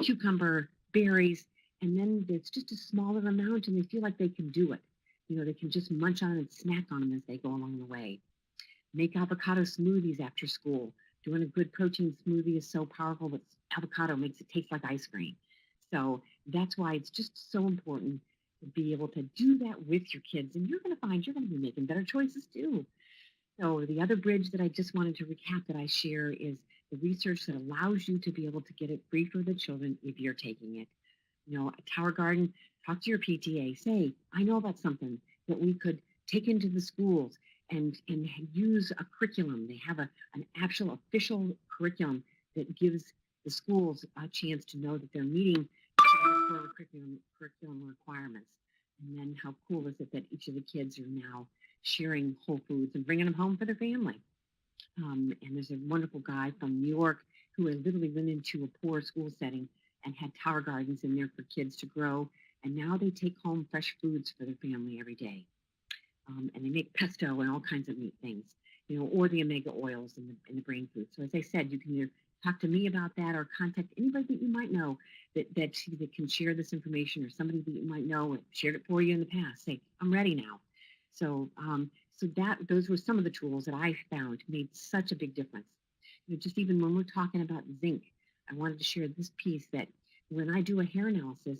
B: cucumber, berries, and then it's just a smaller amount, and they feel like they can do it. They can just munch on and snack on them as they go along the way. Make avocado smoothies after school. Doing a good protein smoothie is so powerful, but avocado makes it taste like ice cream. So that's why it's just so important to be able to do that with your kids. And you're going to find you're going to be making better choices too. So the other bridge that I just wanted to recap that I share is the research that allows you to be able to get it free for the children if you're taking it. At Tower Garden, talk to your PTA. Say, I know about something that we could take into the schools and use a curriculum. They have an actual official curriculum that gives the schools a chance to know that they're meeting curriculum requirements. And then how cool is it that each of the kids are now sharing whole foods and bringing them home for their family? And there's a wonderful guy from New York who literally went into a poor school setting and had tower gardens in there for kids to grow. And now they take home fresh foods for their family every day. And they make pesto and all kinds of neat things, or the omega oils in the brain food. So as I said, you can either talk to me about that or contact anybody that you might know that can share this information, or somebody that you might know shared it for you in the past. Say, I'm ready now. So those were some of the tools that I found made such a big difference. Just even when we're talking about zinc, I wanted to share this piece that when I do a hair analysis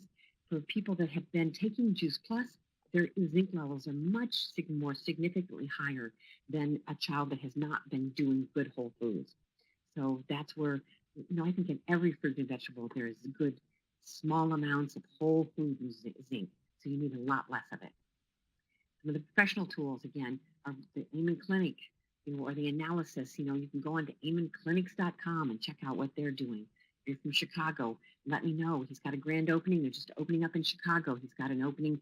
B: for people that have been taking Juice Plus, their zinc levels are much more significantly higher than a child that has not been doing good whole foods. So that's where, I think in every fruit and vegetable, there is good small amounts of whole food zinc. So you need a lot less of it. Some of the professional tools, again, are the Amen Clinic, or the analysis. You can go on to amenclinics.com and check out what they're doing. If you're from Chicago, let me know. He's got a grand opening. They're just opening up in Chicago. He's got an opening.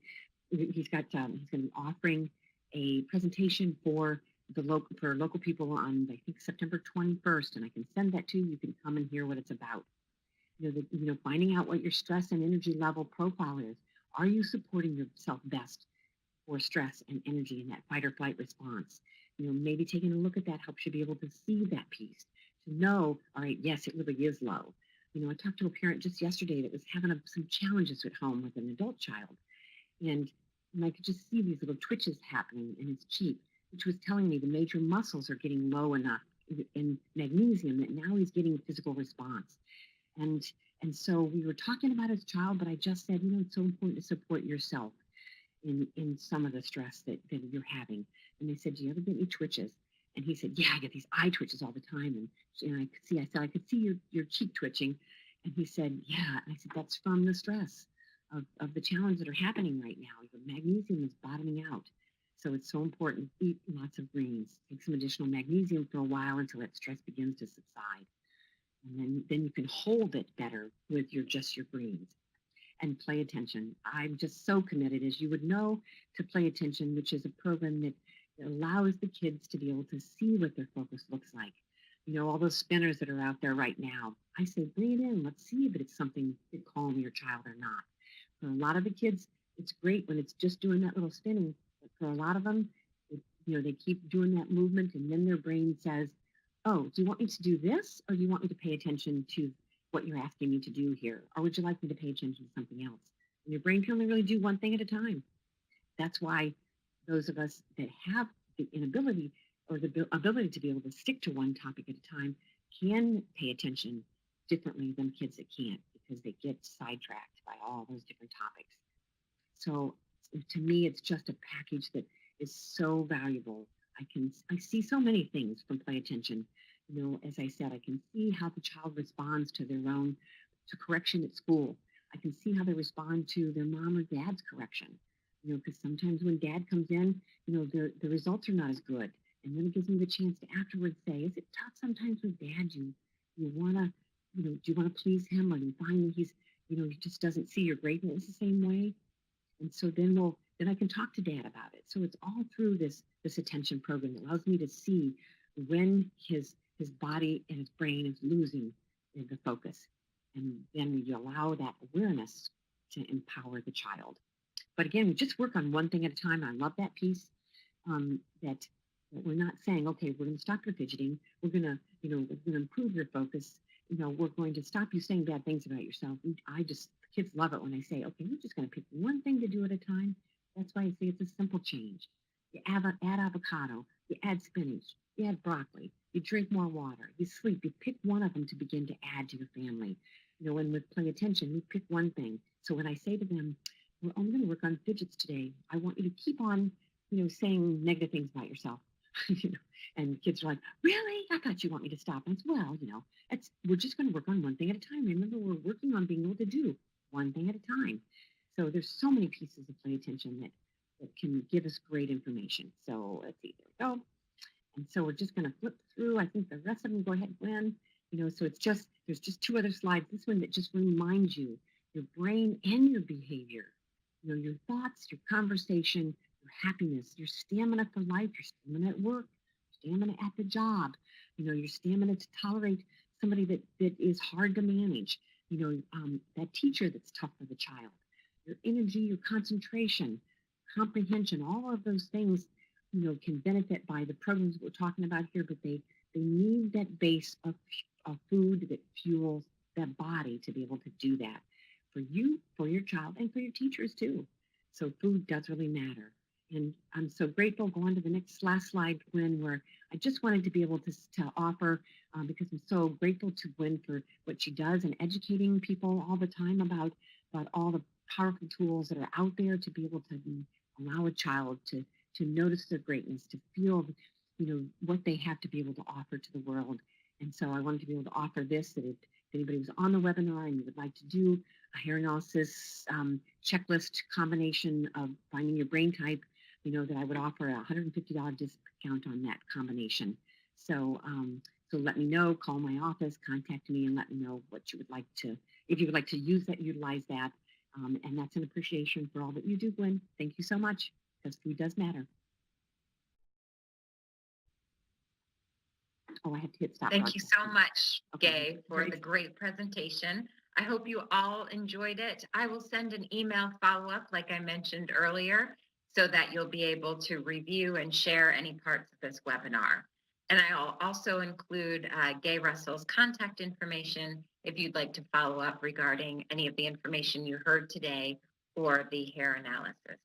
B: He's going to be offering a presentation for local people on, I think, September 21st, and I can send that to you. You can come and hear what it's about. Finding out what your stress and energy level profile is. Are you supporting yourself best for stress and energy in that fight or flight response? Maybe taking a look at that helps you be able to see that piece, to know, all right, yes, it really is low. I talked to a parent just yesterday that was having some challenges at home with an adult child. And I could just see these little twitches happening in his cheek, which was telling me the major muscles are getting low enough in magnesium that now he's getting a physical response. And so we were talking about his child, but I just said, it's so important to support yourself in some of the stress that you're having. And they said, do you ever get any twitches? And he said, yeah, I get these eye twitches all the time. And I could see your cheek twitching. And he said, yeah. And I said, that's from the stress of the challenges that are happening right now. The magnesium is bottoming out. So it's so important. Eat lots of greens. Take some additional magnesium for a while until that stress begins to subside. And then you can hold it better with your greens. And Play Attention. I'm just so committed, as you would know, to Play Attention, which is a program that allows the kids to be able to see what their focus looks like. All those spinners that are out there right now. I say, bring it in. Let's see if it's something that calm your child or not. For a lot of the kids, it's great when it's just doing that little spinning. But for a lot of them, they keep doing that movement, and then their brain says, oh, do you want me to do this, or do you want me to pay attention to what you're asking me to do here? Or would you like me to pay attention to something else? And your brain can only really do one thing at a time. That's why those of us that have the inability or the ability to be able to stick to one topic at a time can pay attention differently than kids that can't, because they get sidetracked by all those different topics. So to me, it's just a package that is so valuable. I see so many things from play attention. As I said, I can see how the child responds to their own to correction at school. I can see how they respond to their mom or dad's correction. Because sometimes when dad comes in, the results are not as good. And then it gives me the chance to afterwards say, is it tough sometimes with dad? You wanna, do you want to please him, or do you find that he just doesn't see your greatness the same way? And so then I can talk to dad about it. So it's all through this attention program that allows me to see when his body and his brain is losing the focus. And then we allow that awareness to empower the child. But again, we just work on one thing at a time. I love that piece, that we're not saying, okay, we're going to stop your fidgeting. We're going to improve your focus. We're going to stop you saying bad things about yourself. Kids love it when I say, okay, we're just going to pick one thing to do at a time. That's why I say it's a simple change. You add avocado, you add spinach, you add broccoli, you drink more water, you sleep. You pick one of them to begin to add to your family. And with play attention, we pick one thing. So when I say to them, we're only going to work on fidgets today, I want you to keep on, saying negative things about yourself. And kids are like, really? I thought you want me to stop. And it's, well, we're just going to work on one thing at a time. Remember, we're working on being able to do one thing at a time. So there's so many pieces of play attention that can give us great information. So let's see, there we go. And so we're just going to flip through. I think the rest of them go ahead and win. So there's just two other slides. This one that just reminds you your brain and your behavior, your thoughts, your conversation, your happiness, your stamina for life, your stamina at work, your stamina at the job, your stamina to tolerate somebody that is hard to manage, that teacher that's tough for the child, your energy, your concentration, comprehension, all of those things, can benefit by the programs we're talking about here, but they need that base of food that fuels that body to be able to do that for you, for your child, and for your teachers too. So food does really matter. And I'm so grateful. Go on to the last slide, Gwen, where I just wanted to be able to offer, because I'm so grateful to Gwen for what she does and educating people all the time about all the powerful tools that are out there to be able to allow a child to notice their greatness, to feel, what they have to be able to offer to the world. And so I wanted to be able to offer this, that if anybody was on the webinar and you would like to do a hair analysis checklist combination of finding your brain type, that I would offer a $150 discount on that combination. So let me know, call my office, contact me, and let me know what you would like to, if you would like to utilize that. And that's an appreciation for all that you do, Gwen. Thank you so much, because food does matter. Oh, I have to hit stop.
A: Thank you so much, Gay, for
B: Great.
A: the great presentation. I hope you all enjoyed it. I will send an email follow-up, like I mentioned earlier, so that you'll be able to review and share any parts of this webinar. And I'll also include Gay Russell's contact information if you'd like to follow up regarding any of the information you heard today or the hair analysis.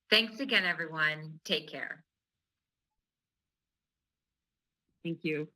A: Thanks again, everyone. Take care.
B: Thank you.